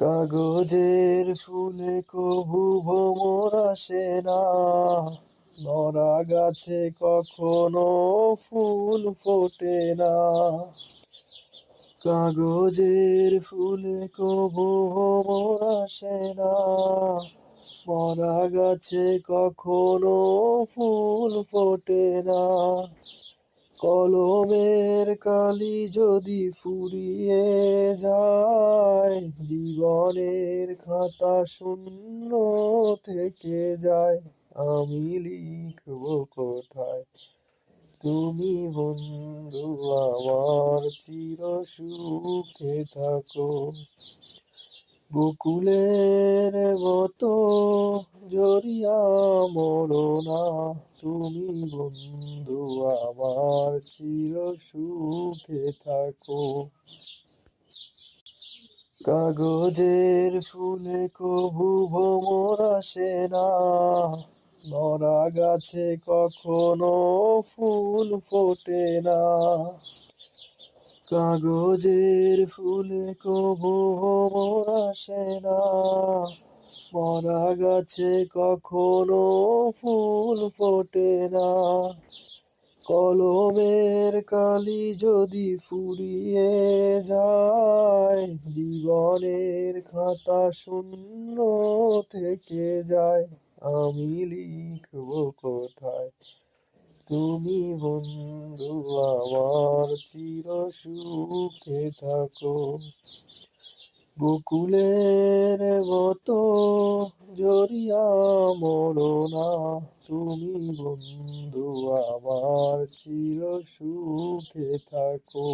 কাগজের ফুলে কভু ভ্রমর আসে না, মরা গাছে কখনো ফুল ফোটে না। কাগজের ফুলে কভু ভ্রমর আসে না, মরা গাছে কখনো ফুল ফোটে না। কলমের কালি যদি ফুরিয়ে যায়, জীবনের খাতা শূন্য থেকে যায়। আমি লিখব কোথায়? তুমি বন্ধু আমার চির সুখে থাকো। বকুলের মতো জড়িয়া মরো না, তুমি বন্ধু আমার চির সুখে থাকো। কাগজের ফুলে কভু ভ্রমর আসে না, মরা গাছে কখনো ফুল ফোটে না। কাগজের ফুলে কভু ভ্রমর আসে না, মরা গাছে কখনো ফুল ফোটে না। কলমের কালি যদি ফুরিয়ে যায়, জীবনের খাতা শূন্য থেকে যায়। আমি লিখব কোথায়? তুমি বন্ধু আমার চির সুখে থাকো। বকুলের মতো জড়িয়া মরো না, তুমি বন্ধু আমার চির সুখে থাকো।